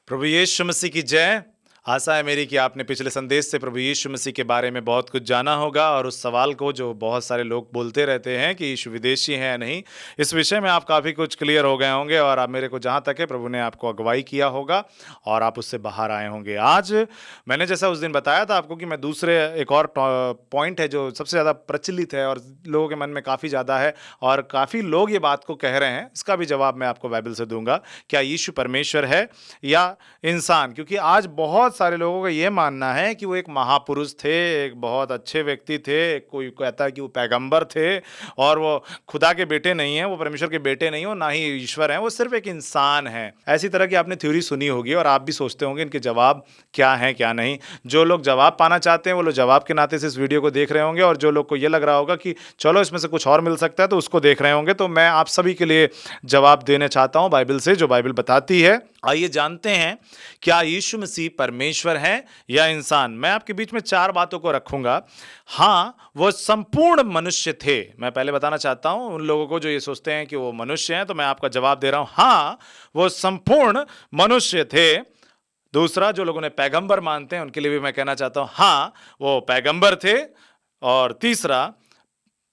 प्रभु यीशु मसीह की जय। आशा है मेरी कि आपने पिछले संदेश से प्रभु यीशु मसीह के बारे में बहुत कुछ जाना होगा और उस सवाल को जो बहुत सारे लोग बोलते रहते हैं कि यीशु विदेशी है या नहीं, इस विषय में आप काफ़ी कुछ क्लियर हो गए होंगे और आप मेरे को जहाँ तक है प्रभु ने आपको अगुवाई किया होगा और आप उससे बाहर आए होंगे। आज मैंने जैसा उस दिन बताया था आपको कि मैं दूसरे एक और पॉइंट है जो सबसे ज़्यादा प्रचलित है और लोगों के मन में काफ़ी ज़्यादा है और काफ़ी लोग ये बात को कह रहे हैं, इसका भी जवाब मैं आपको बाइबल से दूंगा। क्या यीशु परमेश्वर है या इंसान? क्योंकि आज बहुत सारे लोगों का ये मानना है कि वो एक महापुरुष थे, एक बहुत अच्छे व्यक्ति थे, कोई कहता है कि वो पैगंबर थे और वो खुदा के बेटे नहीं हैं, वो परमेश्वर के बेटे नहीं हो, ना ही ईश्वर हैं, वो सिर्फ एक इंसान है। ऐसी तरह की आपने थ्योरी सुनी होगी और आप भी सोचते होंगे इनके जवाब क्या हैं क्या नहीं। जो लोग जवाब पाना चाहते हैं वो लोग जवाब के नाते से इस वीडियो को देख रहे होंगे और जो लोग को ये लग रहा होगा कि चलो इसमें से कुछ और मिल सकता है तो उसको देख रहे होंगे। तो मैं आप सभी के लिए जवाब देना चाहता हूं बाइबल से, जो बाइबल बताती है। आइए जानते हैं क्या यीशु मसीह परमेश्वर है या इंसान। मैं आपके बीच में 4 बातों को रखूंगा। हाँ, वो संपूर्ण मनुष्य थे। मैं पहले बताना चाहता हूं उन लोगों को जो ये सोचते हैं कि वो मनुष्य हैं, तो मैं आपका जवाब दे रहा हूं, हाँ वो संपूर्ण मनुष्य थे। दूसरा, जो लोगों ने पैगंबर मानते हैं उनके लिए भी मैं कहना चाहता हूं, हाँ वो पैगंबर थे। और तीसरा,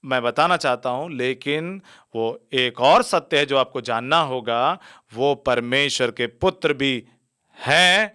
मैं बताना चाहता हूं लेकिन वो एक और सत्य है जो आपको जानना होगा, वो परमेश्वर के पुत्र भी हैं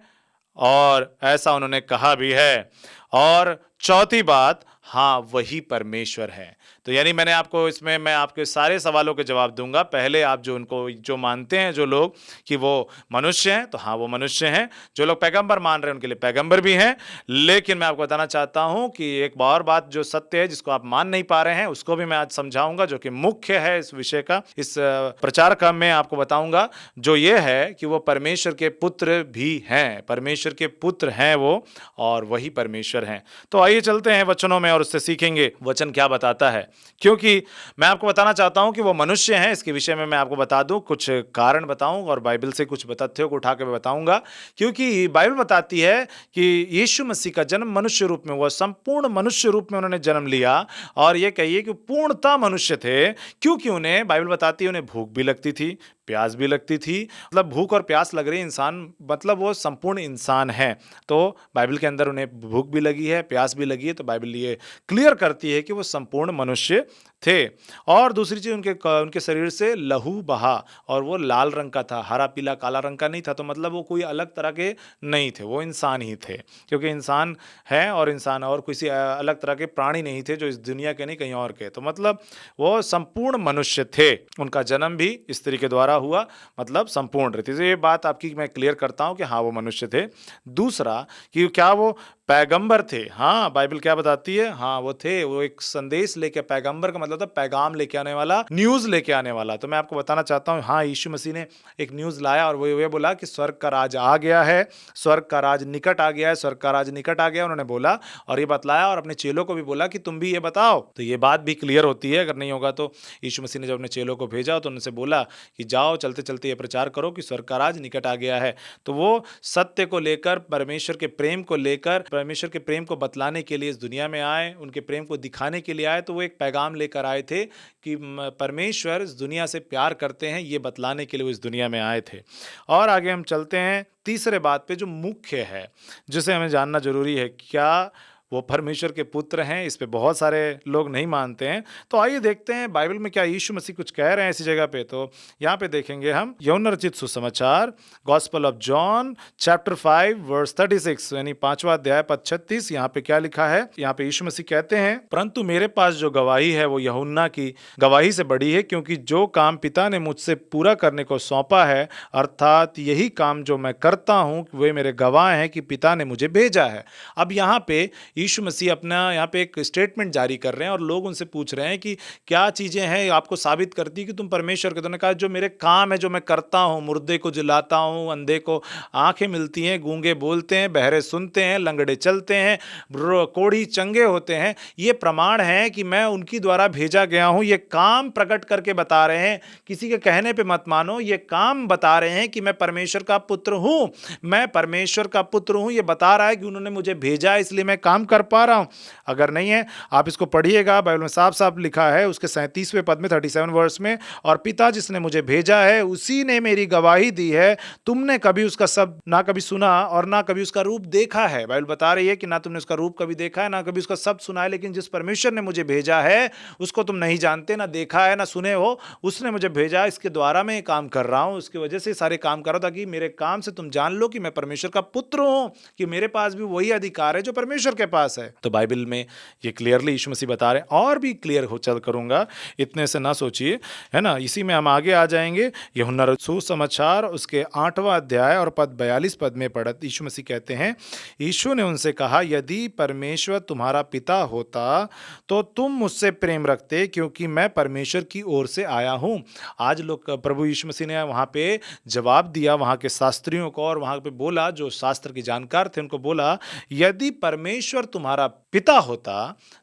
और ऐसा उन्होंने कहा भी है। और चौथी बात, हाँ वही परमेश्वर है। तो यानी मैंने आपको इसमें मैं आपके सारे सवालों के जवाब दूंगा। पहले आप जो उनको जो मानते हैं जो लोग कि वो मनुष्य हैं, तो हाँ वो मनुष्य हैं। जो लोग पैगंबर मान रहे हैं उनके लिए पैगंबर भी हैं। लेकिन मैं आपको बताना चाहता हूं कि एक और बात जो सत्य है जिसको आप मान नहीं पा रहे हैं उसको भी मैं आज समझाऊंगा, जो कि मुख्य है इस विषय का। इस प्रचार क्रम में आपको बताऊंगा जो ये है कि वो परमेश्वर के पुत्र भी हैं, परमेश्वर के पुत्र हैं वो, और वही परमेश्वर हैं। तो आइए चलते हैं वचनों में और उससे सीखेंगे वचन क्या बताता है। क्योंकि मैं आपको बताना चाहता हूं कि वो मनुष्य हैं, इसके विषय में मैं आपको बता दूं, कुछ कारण बताऊं और बाइबल से कुछ तथ्यों को उठा के बताऊंगा। क्योंकि बाइबल बताती है कि यीशु मसीह का जन्म मनुष्य रूप में हुआ, संपूर्ण मनुष्य रूप में उन्होंने जन्म लिया। और ये कहिए कि पूर्णतः मनुष्य थे, क्योंकि उन्हें बाइबल बताती है उन्हें भूख भी लगती थी, प्यास भी लगती थी। मतलब भूख और प्यास लग रही इंसान, मतलब वो संपूर्ण इंसान है। तो बाइबल के अंदर उन्हें भूख भी लगी है, प्यास भी लगी है, तो बाइबल ये क्लियर करती है कि वो संपूर्ण मनुष्य थे। और दूसरी चीज, उनके शरीर से लहू बहा और वो लाल रंग का था, हरा पीला काला रंग का नहीं था। तो मतलब वो कोई अलग तरह के नहीं थे, वो इंसान ही थे। क्योंकि इंसान है और इंसान और किसी अलग तरह के प्राणी नहीं थे जो इस दुनिया के नहीं कहीं और के। तो मतलब वो संपूर्ण मनुष्य थे। उनका जन्म भी स्त्री के द्वारा हुआ, मतलब संपूर्ण रीति से। ये बात आपकी मैं क्लियर करता हूं कि हाँ वो मनुष्य थे। दूसरा, कि क्या वो पैगंबर थे? हाँ, बाइबल क्या बताती है, हाँ वो थे। वो एक संदेश लेके, पैगंबर का मतलब था पैगाम लेके आने वाला, न्यूज लेके आने वाला। तो मैं आपको बताना चाहता हूँ, हाँ यीशु मसीह ने एक न्यूज लाया और वो ये बोला कि स्वर्ग का राज आ गया है, स्वर्ग का राज निकट आ गया है, स्वर्ग का राज निकट आ गया, उन्होंने बोला और ये बतलाया। और अपने चेलों को भी बोला कि तुम भी ये बताओ। तो ये बात भी क्लियर होती है, अगर नहीं होगा तो यीशु मसीह ने जब अपने चेलों को भेजा तो उनसे बोला कि जाओ चलते चलते ये प्रचार करो कि स्वर्ग का राज निकट आ गया है। तो वो सत्य को लेकर, परमेश्वर के प्रेम को लेकर, परमेश्वर के प्रेम को बतलाने के लिए इस दुनिया में आए, उनके प्रेम को दिखाने के लिए आए। तो वो एक पैगाम लेकर आए थे कि परमेश्वर इस दुनिया से प्यार करते हैं, ये बतलाने के लिए वो इस दुनिया में आए थे। और आगे हम चलते हैं तीसरे बात पे जो मुख्य है, जिसे हमें जानना जरूरी है, क्या वो परमेश्वर के पुत्र हैं? इस पे बहुत सारे लोग नहीं मानते हैं। तो आइए देखते हैं बाइबल में क्या यीशु मसीह कुछ कह रहे हैं इसी जगह पे। तो यहाँ पे देखेंगे हम यूहन्ना रचित सुसमाचार, gospel of John chapter 5 verse 36, यानी 5वां अध्याय पद 36। यहाँ पे क्या लिखा है? यहाँ पे यीशु मसीह कहते हैं, परंतु मेरे पास जो गवाही है वो यूहन्ना की गवाही से बड़ी है, क्योंकि जो काम पिता ने मुझसे पूरा करने को सौंपा है, अर्थात यही काम जो मैं करता हूँ, वे मेरे गवाह हैं कि पिता ने मुझे भेजा है। अब यहाँ पे यीशु मसीह अपना यहाँ पे एक स्टेटमेंट जारी कर रहे हैं और लोग उनसे पूछ रहे हैं कि क्या चीज़ें हैं आपको साबित करती कि तुम परमेश्वर के। तो उन्होंने कहा जो मेरे काम है, जो मैं करता हूँ, मुर्दे को जिलाता हूँ, अंधे को आंखें मिलती हैं, गूंगे बोलते हैं, बहरे सुनते हैं, लंगड़े चलते हैं, कोढ़ी चंगे होते हैं, ये प्रमाण है कि मैं उनकी द्वारा भेजा गया हूँ। ये काम प्रकट करके बता रहे हैं, किसी के कहने पे मत मानो, ये काम बता रहे हैं कि मैं परमेश्वर का पुत्र हूँ, मैं परमेश्वर का पुत्र हूँ। ये बता रहा है कि उन्होंने मुझे भेजा, इसलिए मैं काम कर पा रहा हूँ? अगर नहीं है, आप इसको पढ़िएगा, बाइबल में साफ-साफ लिखा है उसके 37वें पद में 37 वर्स में, और पिता जिसने मुझे भेजा है उसी ने मेरी गवाही दी है। तुमने कभी उसका शब्द ना कभी सुना और ना कभी उसका रूप देखा है। बाइबल बता रही है कि ना तुमने उसका रूप कभी देखा है, ना कभी उसका शब्द सुना है, लेकिन जिस परमेश्वर ने मुझे भेजा है उसको तुम नहीं जानते, ना देखा है, ना सुने हो। उसने मुझे भेजा, इसके द्वारा मैं ये काम कर रहा हूँ, उसकी वजह से सारे काम कर रहा हूं, ताकि मेरे काम से तुम जान लो कि मैं परमेश्वर का पुत्र हूं, कि मेरे पास भी वही अधिकार है जो परमेश्वर के पास है। तो बाइबल में ये क्लियरली यीशु मसीह बता रहे हैं, और भी क्लियर हो चल करूंगा, इतने से ना सोचिए, है ना। इसी में हम आगे आ जाएंगे। यूहन्ना सुसमाचार उसके 8वां अध्याय और पद 42 पद में पढ़त यीशु मसीह कहते हैं, यीशु ने उनसे कहा, यदि परमेश्वर तुम्हारा पिता होता तो तुम मुझसे प्रेम रखते, क्योंकि मैं परमेश्वर की ओर से आया हूं। आज लोग, प्रभु यीशु मसीह ने वहां पे जवाब दिया वहां के शास्त्रियों को, और वहां पे बोला, जो शास्त्र के जानकार थे उनको बोला, यदि परमेश्वर तुम्हारा पिता होता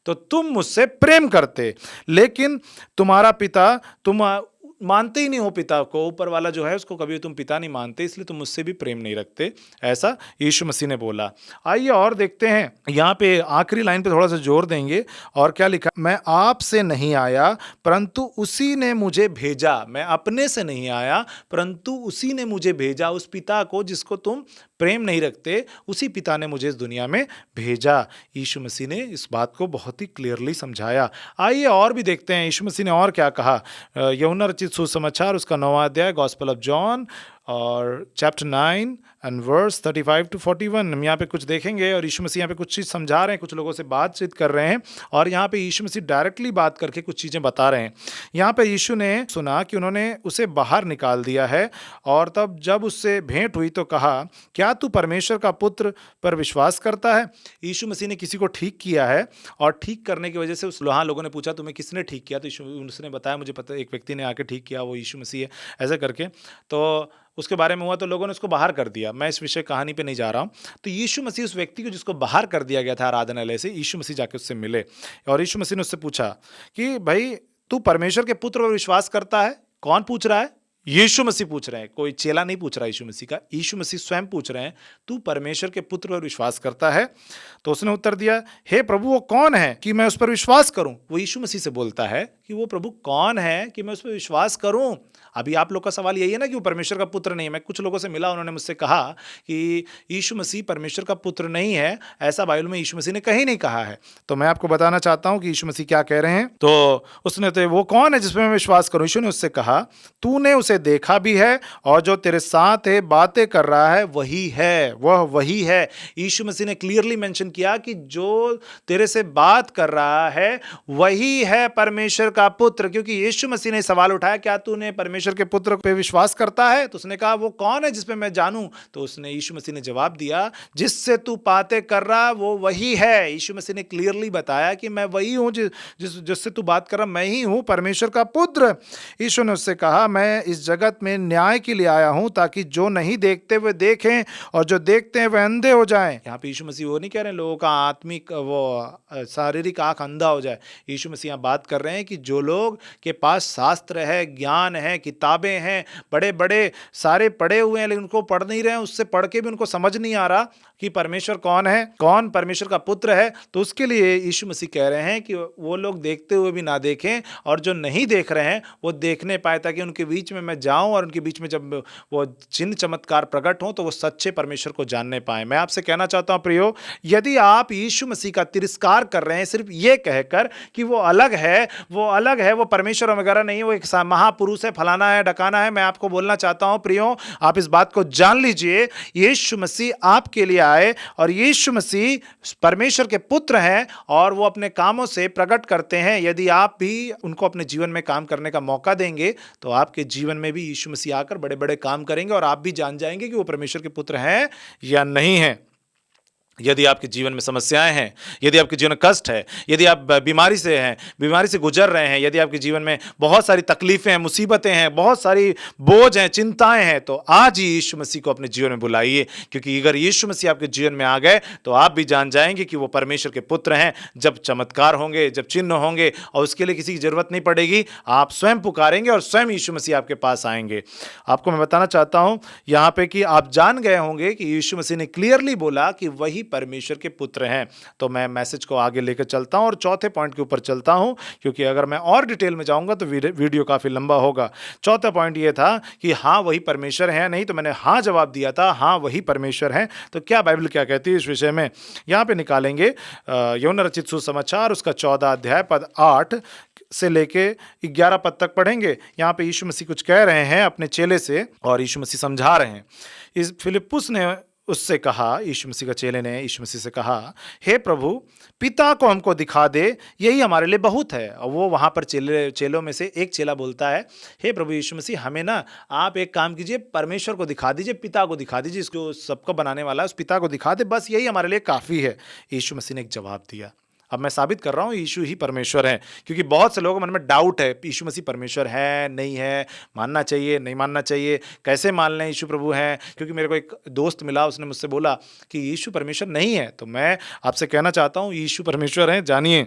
तो तुम मुझसे प्रेम करते, लेकिन तुम्हारा पिता, तुम मानते ही नहीं हो पिता को, ऊपर वाला जो है उसको कभी तुम पिता नहीं मानते, इसलिए तुम मुझसे भी प्रेम नहीं रखते। ऐसा यीशु मसीह ने बोला। आइए और देखते हैं, यहाँ पे आखिरी लाइन पे थोड़ा सा जोर देंगे, और क्या लिखा, मैं आपसे नहीं आया परंतु उसी ने मुझे भेजा। मैं अपने से नहीं आया परंतु उसी ने मुझे भेजा, उस पिता को जिसको तुम प्रेम नहीं रखते, उसी पिता ने मुझे इस दुनिया में भेजा। यीशु मसीह ने इस बात को बहुत ही क्लियरली समझाया। आइए और भी देखते हैं यीशु मसीह ने और क्या कहा। यूहन्ना रचित सुसमाचार उसका 9वां अध्याय, गॉस्पेल ऑफ जॉन और चैप्टर 9 एंड वर्स 35 to 41, हम यहाँ पे कुछ देखेंगे, और यीशु मसीह यहाँ पे कुछ चीज़ समझा रहे हैं, कुछ लोगों से बातचीत कर रहे हैं, और यहाँ पे यीशु मसीह डायरेक्टली बात करके कुछ चीज़ें बता रहे हैं। यहाँ पे यीशु ने सुना कि उन्होंने उसे बाहर निकाल दिया है, और तब जब उससे भेंट हुई तो कहा, क्या तू परमेश्वर का पुत्र पर विश्वास करता है? यीशु मसीह ने किसी को ठीक किया है, और ठीक करने की वजह से उस लोगों ने पूछा, तुम्हें किसने ठीक किया? तो उसने बताया, मुझे पता, एक व्यक्ति ने आके ठीक किया, वो यीशु मसीह है, ऐसे करके। तो उसके बारे में हुआ तो लोगों ने उसको बाहर कर दिया। मैं इस विषय कहानी पे नहीं जा रहा हूँ। तो यीशु मसीह उस व्यक्ति को जिसको बाहर कर दिया गया था आराधनालय से, यीशु मसीह जाके उससे मिले, और यीशु मसीह ने उससे पूछा कि भाई तू परमेश्वर के पुत्र पर विश्वास करता है? कौन पूछ रहा है? यीशु मसीह पूछ रहे हैं, कोई चेला नहीं पूछ रहा यीशु मसीह का, यीशु मसीह स्वयं पूछ रहे हैं, तू परमेश्वर के पुत्र पर विश्वास करता है? तो उसने उत्तर दिया, हे प्रभु, वो कौन है कि मैं उस पर विश्वास करूं? वो यीशु मसीह से बोलता है कि वो प्रभु कौन है कि मैं उस पर विश्वास करूं। अभी आप लोग का सवाल यही है ना कि वो परमेश्वर का पुत्र नहीं है। मैं कुछ लोगों से मिला, उन्होंने मुझसे कहा कि यीशु मसीह परमेश्वर का पुत्र नहीं है, ऐसा बाइबल में यीशु मसीह ने कहीं नहीं कहा है। तो मैं आपको बताना चाहता हूं कि यीशु मसीह क्या कह रहे हैं। तो उसने, तो वो कौन है जिसमें मैं विश्वास करूं? यीशु ने उससे कहा, तूने उसे देखा भी है, और जो तेरे साथ है बातें कर रहा है वही है, वह वही है। यीशु मसीह ने क्लियरली मेंशन किया कि जो तेरे से बात कर रहा है वही है परमेश्वर का पुत्र। क्योंकि यीशु मसीह ने सवाल उठाया, क्या तूने परमेश्वर के पुत्र पे विश्वास करता है? तो उसने कहा, वो कौन है जिसपे मैं जानूं? तो उसने, यीशु मसीह ने जवाब दिया, जिससे तू बातें कर रहा वो वही है। यीशु मसीह ने क्लियरली बताया कि मैं वही हूं, जिससे तू बात कर रहा, मैं ही हूं, परमेश्वर का पुत्र। यीशु ने उससे कहा, मैं इस जगत में न्याय के लिए आया हूं, ताकि जो नहीं देखते वे देखें, और जो देखते हैं वे अंधे हो जाएं। यहाँ पे यीशु मसीह वो नहीं कह रहे हैं लोगों का आत्मिक, वो शारीरिक आंख अंधा हो जाए। यीशु मसीह यहाँ बात कर रहे हैं कि जो लोग के पास शास्त्र है, ज्ञान है, किताबें हैं, बड़े बड़े सारे पढ़े हुए हैं, लेकिन उनको पढ़ नहीं रहे हैं, उससे पढ़ के भी उनको समझ नहीं आ रहा कि परमेश्वर कौन है, कौन परमेश्वर का पुत्र है। तो उसके लिए यीशु मसीह कह रहे हैं कि वो लोग देखते हुए भी ना देखें, और जो नहीं देख रहे हैं वो देखने पाए, ताकि उनके बीच में मैं जाऊं, और उनके बीच में जब वो चिन्ह चमत्कार प्रकट हों तो वो सच्चे परमेश्वर को जानने पाए। मैं आपसे कहना चाहता हूं प्रियो, यदि आप यीशु मसीह का तिरस्कार कर रहे हैं सिर्फ ये कहकर कि वो अलग है, वो अलग है, वो परमेश्वर वगैरह नहीं है, वो एक महापुरुष है, फलाना है, ढकाना है, मैं आपको बोलना चाहता हूं प्रियो, आप इस बात को जान लीजिए, यीशु मसीह आपके लिए आए, और यीशु मसीह परमेश्वर के पुत्र हैं, और वो अपने कामों से प्रकट करते हैं। यदि आप भी उनको अपने जीवन में काम करने का मौका देंगे तो आपके जीवन में भी यीशु मसीह आकर बड़े बड़े काम करेंगे, और आप भी जान जाएंगे कि वो परमेश्वर के पुत्र हैं या नहीं हैं। यदि आपके जीवन में समस्याएं हैं, यदि आपके जीवन में कष्ट है, यदि आप बीमारी से गुजर रहे हैं, यदि आपके जीवन में बहुत सारी तकलीफें हैं, मुसीबतें हैं, बहुत सारी बोझ हैं, चिंताएं हैं, तो आज ही यीशु मसीह को अपने जीवन में बुलाइए। क्योंकि अगर यीशु मसीह आपके जीवन में आ गए तो आप भी जान जाएंगे कि वो परमेश्वर के पुत्र हैं। जब चमत्कार होंगे, जब चिन्ह होंगे, और उसके लिए किसी की जरूरत नहीं पड़ेगी, आप स्वयं पुकारेंगे और स्वयं यीशु मसीह आपके पास आएंगे। आपको मैं बताना चाहता हूं यहां पे कि आप जान गए होंगे कि यीशु मसीह ने क्लियरली बोला कि वही परमेश्वर के पुत्र हैं। तो मैं मैसेज को आगे लेकर चलता हूं और चौथे पॉइंट के ऊपर चलता हूं, क्योंकि अगर मैं और डिटेल में जाऊंगा तो वीडियो काफ़ी लंबा होगा। चौथा पॉइंट ये था कि हाँ वही परमेश्वर है नहीं, तो मैंने हाँ जवाब दिया था, हाँ वही परमेश्वर हैं। तो क्या बाइबल क्या कहती है इस विषय में, यहाँ पे निकालेंगे। यूहन्ना रचित सुसमाचार उसका 14 अध्याय पद 8 से लेके 11 पद तक पढ़ेंगे। यहाँ पे यीशु मसीह कुछ कह रहे हैं अपने चेले से और यीशु मसीह समझा रहे हैं। इस फिलिप्पुस ने उससे कहा, यीशु मसीह का चेले ने यीशु मसीह से कहा, हे प्रभु पिता को हमको दिखा दे, यही हमारे लिए बहुत है। और वो वहाँ पर चेलों में से एक चेला बोलता है, हे प्रभु यीशु मसीह हमें ना आप एक काम कीजिए, परमेश्वर को दिखा दीजिए, पिता को दिखा दीजिए, इसको सबको बनाने वाला है उस पिता को दिखा दे, बस यही हमारे लिए काफ़ी है। यीशु मसीह ने एक जवाब दिया। अब मैं साबित कर रहा हूँ यीशु ही परमेश्वर है, क्योंकि बहुत से लोगों के मन में डाउट है यीशु मसीह परमेश्वर है नहीं है, मानना चाहिए नहीं मानना चाहिए, कैसे मान लें यीशु प्रभु हैं। क्योंकि मेरे को एक दोस्त मिला, उसने मुझसे बोला कि यीशु परमेश्वर नहीं है। तो मैं आपसे कहना चाहता हूँ यीशु परमेश्वर हैं, जानिए।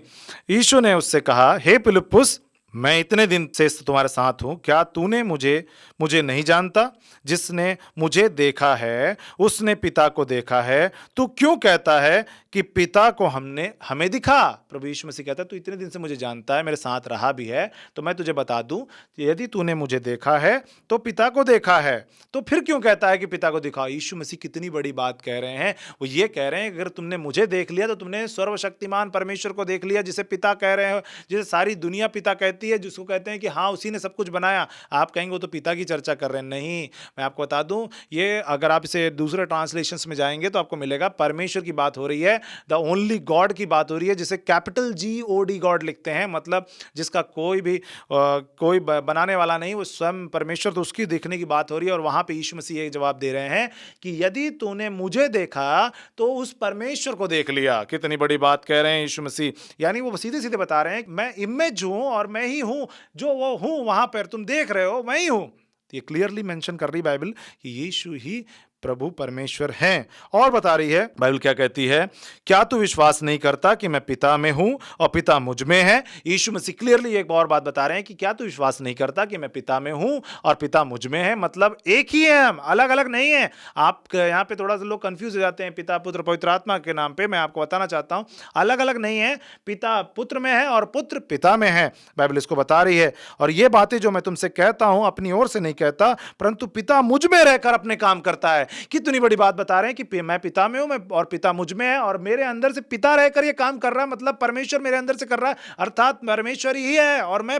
यीशु ने उससे कहा, हे फिलिप्पुस मैं इतने दिन से तुम्हारे साथ हूँ, क्या तूने मुझे नहीं जानता? जिसने मुझे देखा है उसने पिता को देखा है। तू क्यों कहता है कि पिता को हमें दिखा? प्रभु यीशु मसीह कहता है तू इतने दिन से मुझे जानता है, मेरे साथ रहा भी है, तो मैं तुझे बता दूं यदि तूने मुझे देखा है तो पिता को देखा है, तो फिर क्यों कहता है कि पिता को दिखाओ? यीशु मसीह कितनी बड़ी बात कह रहे हैं। वो ये कह रहे हैं अगर तुमने मुझे देख लिया तो तुमने सर्वशक्तिमान परमेश्वर को देख लिया, जिसे पिता कह रहे हैं, जिसे सारी दुनिया पिता कहती है, जिसको कहते हैं कि हाँ उसी ने सब कुछ बनाया। आप कहेंगे वो तो पिता की चर्चा कर रहे हैं। नहीं, मैं आपको बता दूं, ये अगर आप इसे दूसरे ट्रांसलेशंस में जाएंगे तो आपको मिलेगा परमेश्वर की बात हो रही है, द ओनली गॉड की बात हो रही है, जिसे कैपिटल GOD गॉड लिखते हैं, मतलब जिसका कोई बनाने वाला नहीं, वो स्वयं परमेश्वर, तो उसकी देखने की बात हो रही है। और वहां पे यीशु मसीह ये जवाब दे रहे हैं कि यदि तूने मुझे देखा तो उस परमेश्वर को देख लिया। कितनी बड़ी बात कह रहे हैं यीशु मसीह, यानी वो सीधे सीधे बता रहे हैं मैं इमेज हूं और मैं ही हूं, जो वो हूं वहां पर तुम देख रहे हो मैं ही हूं। ये क्लियरली मेंशन कर रही बाइबल कि यीशु ही प्रभु परमेश्वर हैं। और बता रही है बाइबल क्या कहती है, क्या तू विश्वास नहीं करता कि मैं पिता में हूं और पिता मुझ में है? यीशु मसीह क्लियरली एक और बात बता रहे हैं कि क्या तू विश्वास नहीं करता कि मैं पिता में हूं और पिता मुझ में है, मतलब एक ही है, हम अलग अलग नहीं है। आप यहाँ पे थोड़ा सा लोग कंफ्यूज हो जाते हैं पिता पुत्र पवित्र आत्मा के नाम पे। मैं आपको बताना चाहता हूं अलग अलग नहीं है, पिता पुत्र में है और पुत्र पिता में है, बाइबल इसको बता रही है। और ये बातें जो मैं तुमसे कहता हूं अपनी ओर से नहीं कहता, परंतु पिता मुझ में रहकर अपने काम करता है। कितनी बड़ी बात बता रहे हैं कि मैं पिता में हूं, मैं और पिता मुझ में है, और मेरे अंदर से पिता रहकर ये काम कर रहा है, मतलब परमेश्वर मेरे अंदर से कर रहा है, अर्थात परमेश्वर ही है और मैं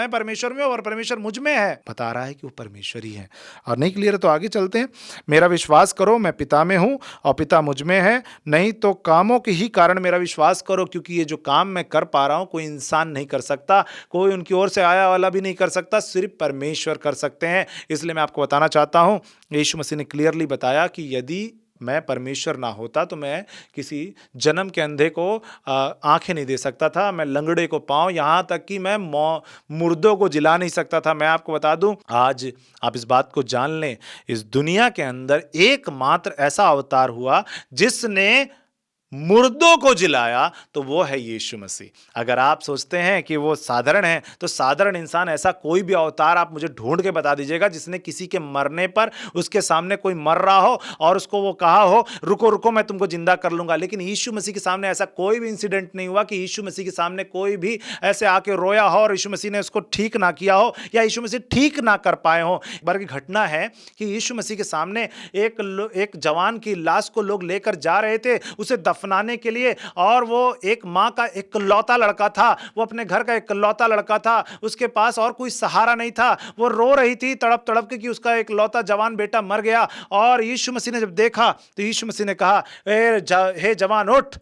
परमेश्वर में और परमेश्वर मुझ में है। बता रहा है कि वो परमेश्वर ही है। और नहीं क्लियर है तो आगे चलते हैं। मेरा विश्वास करो, मैं पिता में हूं और पिता मुझ में है, नहीं तो कामों के ही कारण मेरा विश्वास करो, क्योंकि ये जो काम मैं कर पा रहा हूं कोई इंसान नहीं कर सकता, कोई उनकी ओर से आया वाला भी नहीं कर सकता, सिर्फ परमेश्वर कर सकते हैं। इसलिए मैं आपको बताना चाहता हूं यीशु मसीह ने क्लियरली बताया कि यदि मैं परमेश्वर ना होता तो मैं किसी जन्म के अंधे को आंखें नहीं दे सकता था, मैं लंगड़े को पांव, यहाँ तक कि मैं मुर्दों को जिला नहीं सकता था। मैं आपको बता दूं, आज आप इस बात को जान लें, इस दुनिया के अंदर एकमात्र ऐसा अवतार हुआ जिसने मुर्दों को जिलाया, तो वो है यीशु मसीह। अगर आप सोचते हैं कि वो साधारण है, तो साधारण इंसान ऐसा कोई भी अवतार आप मुझे ढूंढ के बता दीजिएगा जिसने किसी के मरने पर उसके सामने कोई मर रहा हो और उसको वो कहा हो रुको रुको मैं तुमको जिंदा कर लूंगा। लेकिन यीशु मसीह के सामने ऐसा कोई भी इंसिडेंट नहीं हुआ कि यीशु मसीह के सामने कोई भी ऐसे आके रोया हो और यीशु मसीह ने उसको ठीक ना किया हो या यीशु मसीह ठीक ना कर पाए हो। एक बार की घटना है कि यीशु मसीह के सामने एक जवान की लाश को लोग लेकर जा रहे थे उसे दफनाने के लिए, और वो एक मां का इकलौता लड़का था, वो अपने घर का इकलौता लड़का था, उसके पास और कोई सहारा नहीं था, वो रो रही थी तड़प तड़प के कि उसका इकलौता जवान बेटा मर गया। और यीशु मसीह ने जब देखा तो यीशु मसीह ने कहा हे जवान उठ,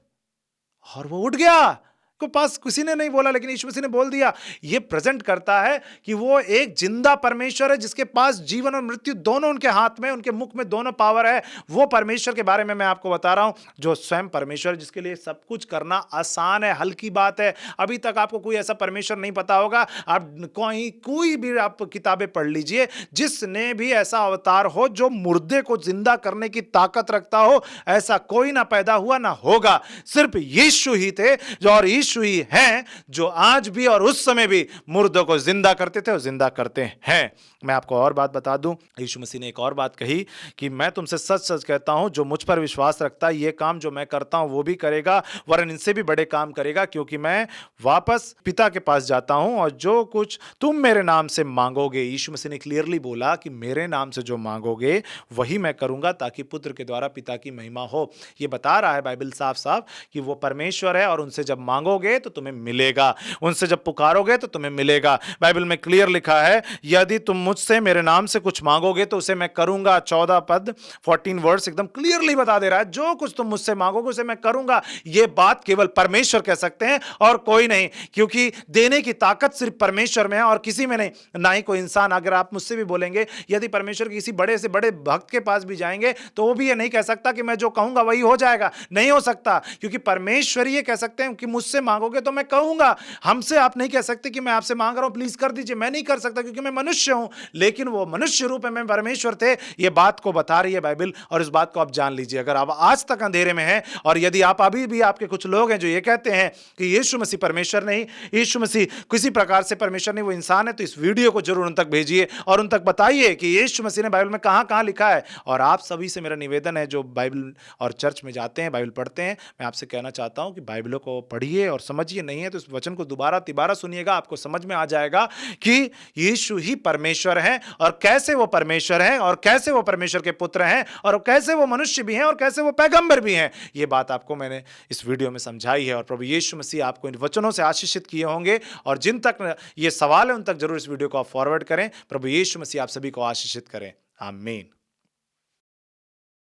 और वो उठ गया। को पास किसी ने नहीं बोला, लेकिन यीशु मसीह ने बोल दिया। यह प्रेजेंट करता है कि वो एक जिंदा परमेश्वर है जिसके पास जीवन और मृत्यु दोनों उनके हाथ में, उनके मुख में दोनों पावर है। वो परमेश्वर के बारे में मैं आपको बता रहा हूं जो स्वयं परमेश्वर, जिसके लिए सब कुछ करना आसान है, हल्की बात है। अभी तक आपको कोई ऐसा परमेश्वर नहीं पता होगा, आप कोई भी आप किताबें पढ़ लीजिए जिसने भी ऐसा अवतार हो जो मुर्दे को जिंदा करने की ताकत रखता हो, ऐसा कोई ना पैदा हुआ ना होगा। सिर्फ यीशु ही थे और यीशु ही हैं जो आज भी और उस समय भी मुर्दों को जिंदा करते थे और जिंदा करते हैं। मैं आपको और बात बता दूं, यीशु मसीह ने एक और बात कही कि मैं तुमसे सच सच कहता हूं, जो मुझ पर विश्वास रखता है ये काम जो मैं करता हूं वो भी करेगा, वरन इनसे भी बड़े काम करेगा, क्योंकि मैं वापस पिता के पास जाता हूं और जो कुछ तुम मेरे नाम से मांगोगे, यीशु मसीह ने क्लियरली बोला कि मेरे नाम से जो मांगोगे वही मैं करूंगा, ताकि पुत्र के द्वारा पिता की महिमा हो। ये बता रहा है बाइबल साफ साफ कि वो परमेश्वर है और उनसे जब मांगोगे तो तुम्हें मिलेगा, उनसे जब पुकारोगे तो तुम्हें मिलेगा। बाइबल में क्लियर लिखा है, यदि तुम मुझसे मेरे नाम से कुछ मांगोगे तो उसे मैं करूंगा। 14 पद 14 वर्ड्स एकदम क्लियरली बता दे रहा है, जो कुछ तुम मुझसे मांगोगे उसे मैं करूंगा। यह बात केवल परमेश्वर कह सकते हैं और कोई नहीं, क्योंकि देने की ताकत सिर्फ परमेश्वर में है और किसी में नहीं, ना ही कोई इंसान। अगर आप मुझसे भी बोलेंगे, यदि परमेश्वर किसी बड़े से बड़े भक्त के पास भी जाएंगे तो वो भी ये नहीं कह सकता कि मैं जो कहूंगा वही हो जाएगा, नहीं हो सकता, क्योंकि परमेश्वर ये कह सकते हैं कि मुझसे मांगोगे तो मैं कहूंगा। हमसे आप नहीं कह सकते कि मैं आपसे मांग रहा हूं प्लीज कर दीजिए, मैं नहीं कर सकता क्योंकि मैं मनुष्य हूं, लेकिन वो मनुष्य रूप में परमेश्वर थे। ये बात को बता रही है बाइबल, और इस बात को आप जान लीजिए। अगर आप आज तक अंधेरे में हैं और यदि आप अभी भी, आपके कुछ लोग हैं जो ये कहते हैं कि यीशु मसीह परमेश्वर नहीं, यीशु मसीह किसी प्रकार से परमेश्वर नहीं, वो इंसान है, तो इस वीडियो को जरूर उन तक भेजिए और उन तक बताइए कि यीशु मसीह ने बाइबल में कहां कहां लिखा है। और आप सभी से मेरा निवेदन है जो बाइबल और चर्च में जाते हैं, बाइबल पढ़ते हैं, मैं आपसे कहना चाहता हूं कि बाइबलों को पढ़िए और समझिए। नहीं है तो इस वचन को दोबारा तिबारा सुनिएगा, आपको समझ में आ जाएगा कि यीशु ही परमेश्वर है और कैसे वो परमेश्वर है और कैसे वो परमेश्वर के पुत्र हैं और कैसे वो मनुष्य भी हैं और कैसे वो पैगंबर भी हैं। ये बात आपको मैंने इस वीडियो में समझाई है और प्रभु यीशु मसीह आपको इन वचनों से आशीषित किए होंगे। और जिन तक ये सवाल है उन तक जरूर इस वीडियो को आप फॉरवर्ड करें। प्रभु यीशु मसीह आप सभी को आशीषित करें। आमीन।